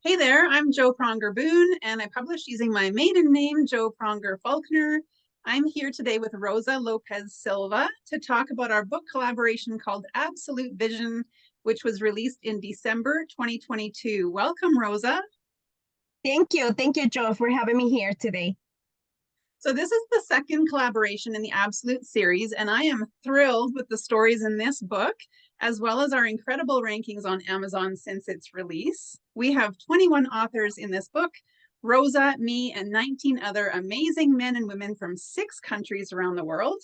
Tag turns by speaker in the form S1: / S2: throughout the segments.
S1: Hey there, I'm Jo Pronger Boone, and I publish using my maiden name, Jo Pronger Faulkner. I'm here today with Rosa Lopez Silva to talk about our book collaboration called Absolute Vision, which was released in December 2022. Welcome, Rosa.
S2: Thank you. Thank you, Joe, for having me here today.
S1: So, this is the second collaboration in the Absolute series, and I am thrilled with the stories in this book, as well as our incredible rankings on Amazon since its release. We have 21 authors in this book: Rosa, me, and 19 other amazing men and women from 6 countries around the world.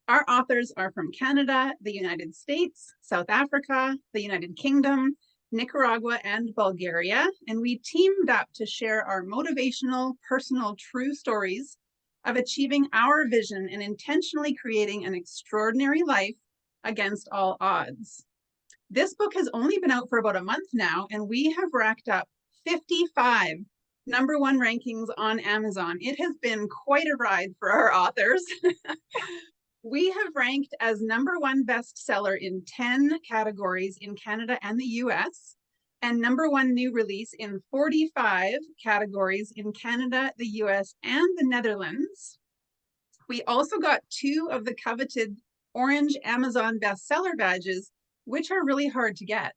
S1: Our authors are from Canada, the United States, South Africa, the United Kingdom, Nicaragua, and Bulgaria, and we teamed up to share our motivational, personal, true stories of achieving our vision and intentionally creating an extraordinary life against all odds. This book has only been out for about a month now, and we have racked up 55 number one rankings on Amazon. It has been quite a ride for our authors. We have ranked as number one bestseller in 10 categories in Canada and the US, and number one new release in 45 categories in Canada, the US, and the Netherlands. We also got 2 of the coveted Orange Amazon bestseller badges, which are really hard to get.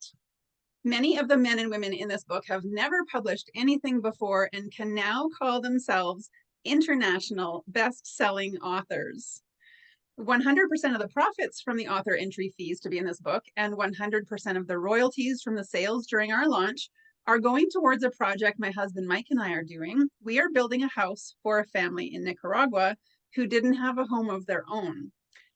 S1: Many of the men and women in this book have never published anything before and can now call themselves international best-selling authors. 100% of the profits from the author entry fees to be in this book and 100% of the royalties from the sales during our launch are going towards a project my husband Mike and I are doing. We are building a house for a family in Nicaragua who didn't have a home of their own.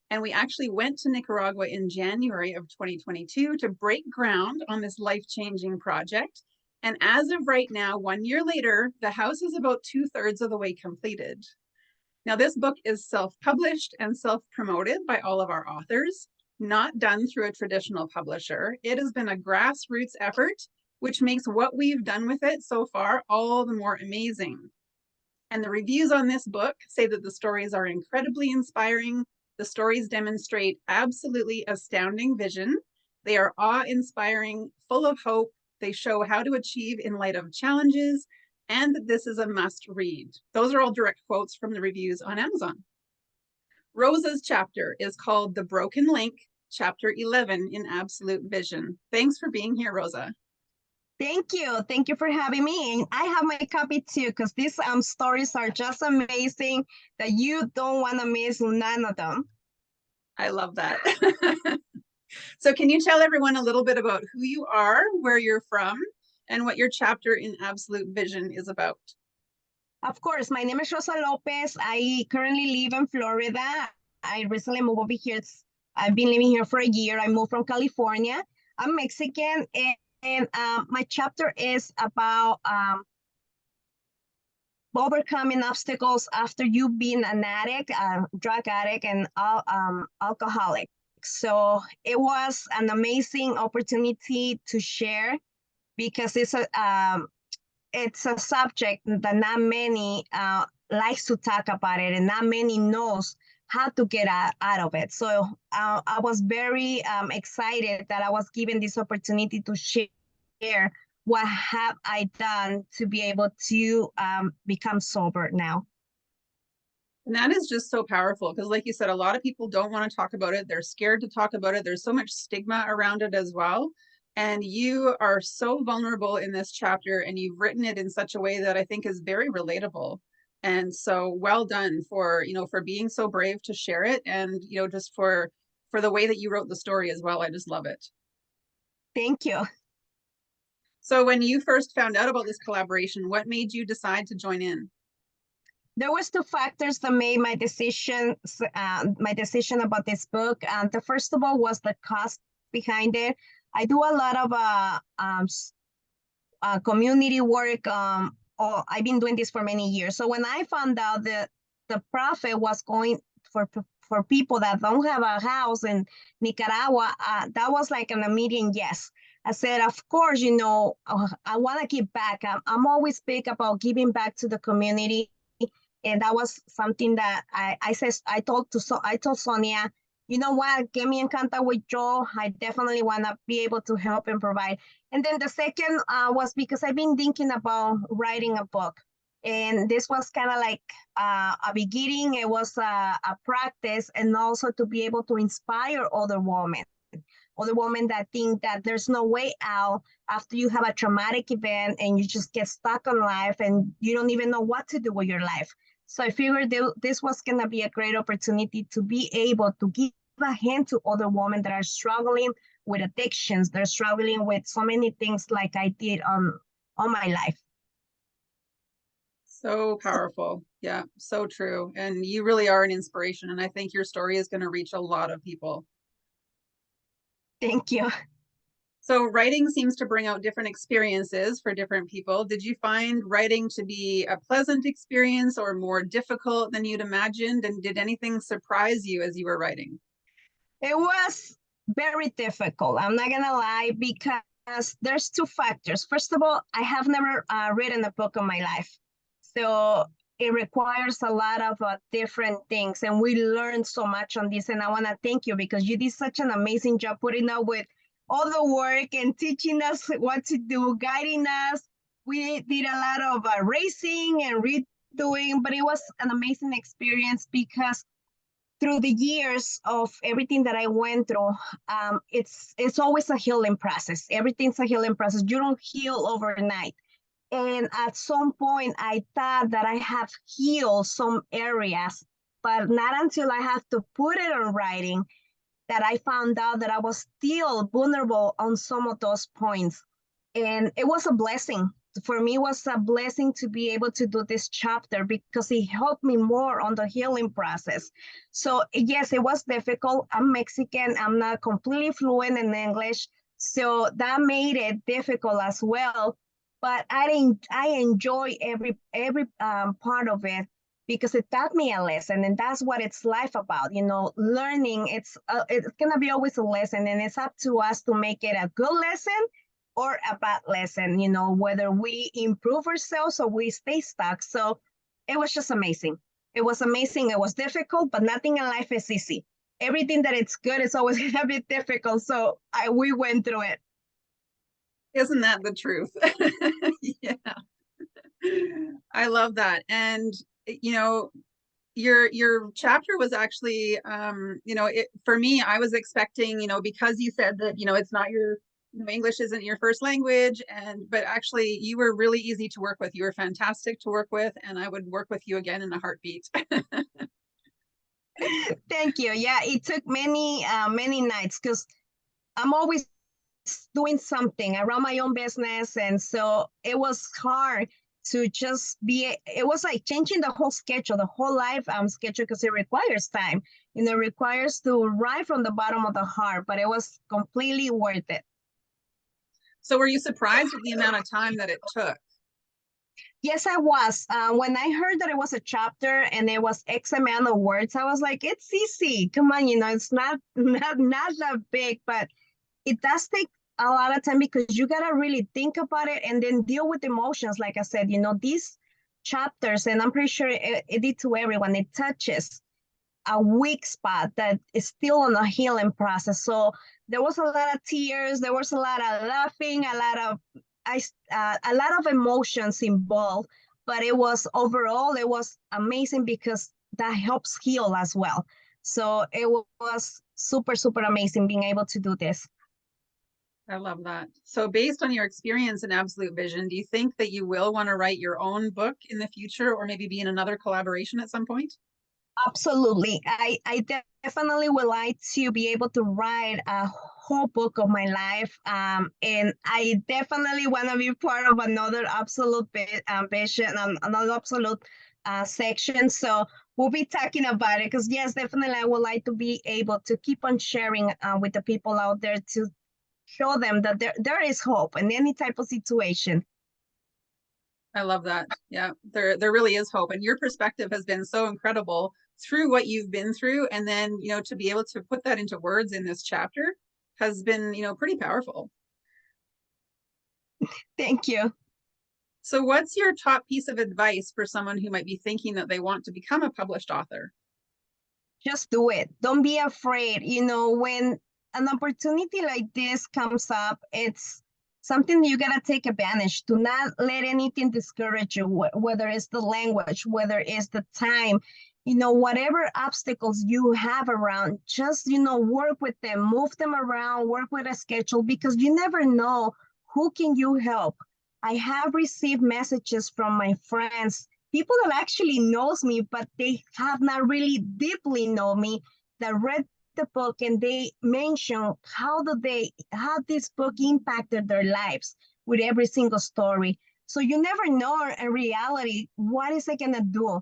S1: And we actually went to Nicaragua in January of 2022 to break ground on this life-changing project. And as of right now, 1 year later, the house is about 2/3 of the way completed. Now, this book is self-published and self-promoted by all of our authors, not done through a traditional publisher. It has been a grassroots effort, which makes what we've done with it so far all the more amazing. And the reviews on this book say that the stories are incredibly inspiring. The stories demonstrate absolutely astounding vision. They are awe-inspiring, full of hope. They show how to achieve in light of challenges, and that this is a must read. Those are all direct quotes from the reviews on Amazon. Rosa's chapter is called The Broken Link, chapter 11 in Absolute Vision. Thanks for being here, Rosa.
S2: Thank you. Thank you for having me. And I have my copy too, because these stories are just amazing that you don't want to miss none of them.
S1: I love that. So can you tell everyone a little bit about who you are, where you're from, and what your chapter in Absolute Vision is about?
S2: Of course, my name is Rosa Lopez. I currently live in Florida. I recently moved over here. I've been living here for a year. I moved from California. I'm Mexican, and my chapter is about overcoming obstacles after you've been an addict, drug addict, and alcoholic. So it was an amazing opportunity to share because it's a subject that not many likes to talk about it, and not many knows how to get out of it. So I was very excited that I was given this opportunity to share what have I done to be able to become sober now.
S1: And that is just so powerful because, like you said, a lot of people don't want to talk about it. They're scared to talk about it. There's so much stigma around it as well. And you are so vulnerable in this chapter, and you've written it in such a way that I think is very relatable. And so well done for, for being so brave to share it, and, just for the way that you wrote the story as well. I just love it.
S2: Thank you.
S1: So when you first found out about this collaboration, what made you decide to join in?
S2: There was 2 factors that made my decision about this book. The first of all was the cost behind it. I do a lot of community work. I've been doing this for many years. So when I found out that the profit was going for people that don't have a house in Nicaragua, that was like an immediate yes. I said, of course, I want to give back. I'm always big about giving back to the community. And that was something that I told Sonia, you know what, get me in contact with Joe. I definitely want to be able to help and provide. And then the second was because I've been thinking about writing a book. And this was kind of like a beginning, it was a practice, and also to be able to inspire other women that think that there's no way out after you have a traumatic event and you just get stuck on life and you don't even know what to do with your life. So I figured this was going to be a great opportunity to be able to give a hand to other women that are struggling with addictions. They're struggling with so many things like I did on my life.
S1: So powerful. Yeah, so true. And you really are an inspiration. And I think your story is going to reach a lot of people.
S2: Thank you.
S1: So writing seems to bring out different experiences for different people. Did you find writing to be a pleasant experience or more difficult than you'd imagined? And did anything surprise you as you were writing?
S2: It was very difficult. I'm not gonna lie, because there's two factors. First of all, I have never written a book in my life. So it requires a lot of different things. And we learned so much on this. And I wanna thank you because you did such an amazing job putting up with all the work and teaching us what to do, guiding us. We did a lot of racing and redoing, but it was an amazing experience because through the years of everything that I went through, it's always a healing process. Everything's a healing process. You don't heal overnight. And at some point, I thought that I have healed some areas, but not until I have to put it on writing that I found out that I was still vulnerable on some of those points. And it was a blessing. For me, it was a blessing to be able to do this chapter because it helped me more on the healing process. So yes, it was difficult. I'm Mexican. I'm not completely fluent in English. So that made it difficult as well. But I enjoy every part of it because it taught me a lesson, and that's what it's life about. You know, learning. It's gonna be always a lesson, and it's up to us to make it a good lesson or a bad lesson. You know, whether we improve ourselves or we stay stuck. So it was just amazing. It was amazing. It was difficult, but nothing in life is easy. Everything that it's good is always gonna be difficult. So we went through it.
S1: Isn't that the truth? Yeah. I love that. And you know, your chapter was actually you know, for me, I was expecting, you know, because you said that, you know, it's not your, you know, English isn't your first language, and but actually you were really easy to work with. You were fantastic to work with, and I would work with you again in a heartbeat.
S2: Thank you. Yeah, it took many nights because I'm always doing something. I run my own business, and so it was hard to just be. It was like changing the whole schedule, the whole life schedule, because it requires time. You know, it requires to write from the bottom of the heart, but it was completely worth it.
S1: So were you surprised at the amount of time that it took?
S2: Yes, I was. When I heard that it was a chapter and it was X amount of words, I was like, it's easy. Come on, you know, it's not that big, but it does take a lot of time because you gotta really think about it and then deal with emotions. Like I said, you know, these chapters, and I'm pretty sure it did to everyone, it touches a weak spot that is still on a healing process. So there was a lot of tears, there was a lot of laughing, a lot of emotions involved, but it was overall, it was amazing because that helps heal as well. So it was super, super amazing being able to do this.
S1: I love that. So based on your experience in Absolute Vision, do you think that you will want to write your own book in the future, or maybe be in another collaboration at some point?
S2: Absolutely. I definitely would like to be able to write a whole book of my life. And I definitely want to be part of another absolute vision, another absolute section. So we'll be talking about it because, yes, definitely I would like to be able to keep on sharing with the people out there to show them that there is hope in any type of situation.
S1: I love that. Yeah, there really is hope. And your perspective has been so incredible through what you've been through. And then, you know, to be able to put that into words in this chapter has been, you know, pretty powerful.
S2: Thank you.
S1: So what's your top piece of advice for someone who might be thinking that they want to become a published author?
S2: just do it. Don't be afraid. You know, when an opportunity like this comes up, it's something you gotta take advantage. Do not let anything discourage you, whether it's the language, whether it's the time, you know, whatever obstacles you have around, just, you know, work with them, move them around, work with a schedule, because you never know who can you help. I have received messages from my friends, people that actually knows me, but they have not really deeply know me, that read the book and they mention how this book impacted their lives with every single story. So you never know in reality what is it gonna do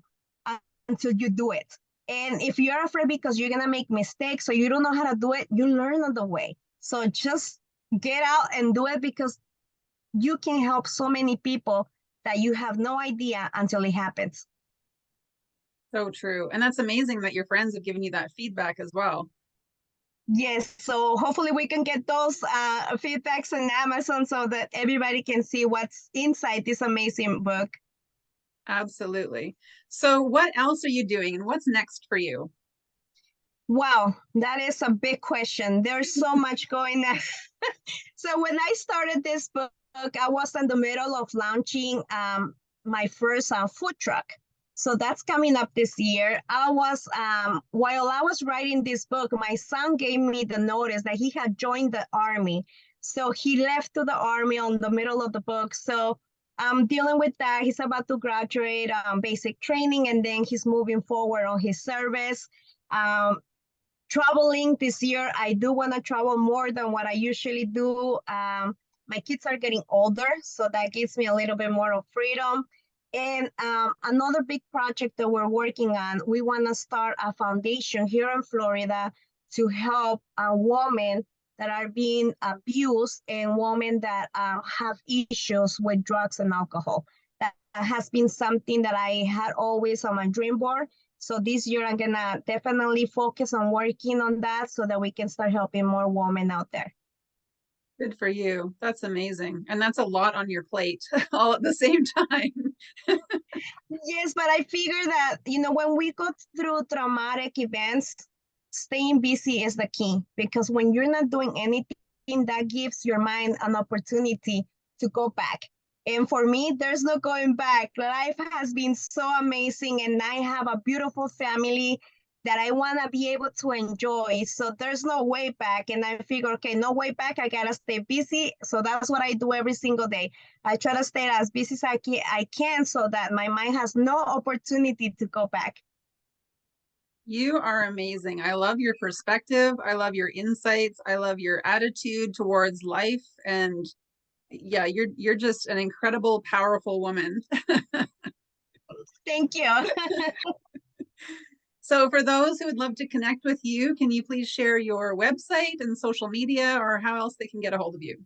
S2: until you do it. And if you're afraid because you're gonna make mistakes or you don't know how to do it, you learn on the way. So just get out and do it, because you can help so many people that you have no idea until it happens.
S1: So true. And that's amazing that your friends have given you that feedback as well.
S2: Yes, so hopefully we can get those feedbacks on Amazon so that everybody can see what's inside this amazing book.
S1: Absolutely. So what else are you doing and what's next for you?
S2: Wow, that is a big question. There's so much going on. So when I started this book, I was in the middle of launching my first food truck. So that's coming up this year. While I was writing this book, my son gave me the notice that he had joined the army. So he left to the army on the middle of the book. So I'm dealing with that. He's about to graduate basic training, and then he's moving forward on his service. Um, Traveling this year, I do want to travel more than what I usually do. My kids are getting older, so that gives me a little bit more of freedom. And another big project that we're working on, we want to start a foundation here in Florida to help women that are being abused and women that have issues with drugs and alcohol. That has been something that I had always on my dream board. So this year, I'm gonna definitely focus on working on that so that we can start helping more women out there.
S1: Good for you. That's amazing. And that's a lot on your plate all at the same time.
S2: Yes, but I figure that, you know, when we go through traumatic events, staying busy is the key, because when you're not doing anything, that gives your mind an opportunity to go back. And for me, there's no going back. Life has been so amazing, and I have a beautiful family that I want to be able to enjoy. So there's no way back. And I figure, okay, no way back. I got to stay busy. So that's what I do every single day. I try to stay as busy as I can so that my mind has no opportunity to go back.
S1: You are amazing. I love your perspective. I love your insights. I love your attitude towards life. And yeah, you're just an incredible, powerful woman.
S2: Thank you.
S1: So for those who would love to connect with you, can you please share your website and social media, or how else they can get a hold of you?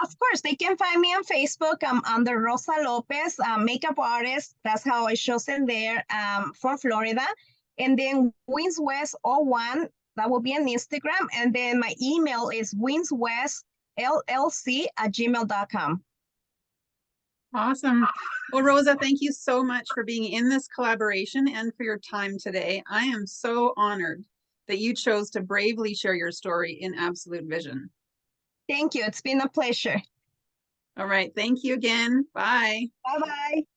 S2: Of course, they can find me on Facebook. I'm under Rosa Lopez, makeup artist. That's how I chosen there, from Florida. And then Wins West 01, that will be on Instagram. And then my email is winswestllc@gmail.com.
S1: Awesome. Well, Rosa, thank you so much for being in this collaboration and for your time today. I am so honored that you chose to bravely share your story in Absolute Vision.
S2: Thank you. It's been a pleasure.
S1: All right. Thank you again. Bye.
S2: Bye-bye.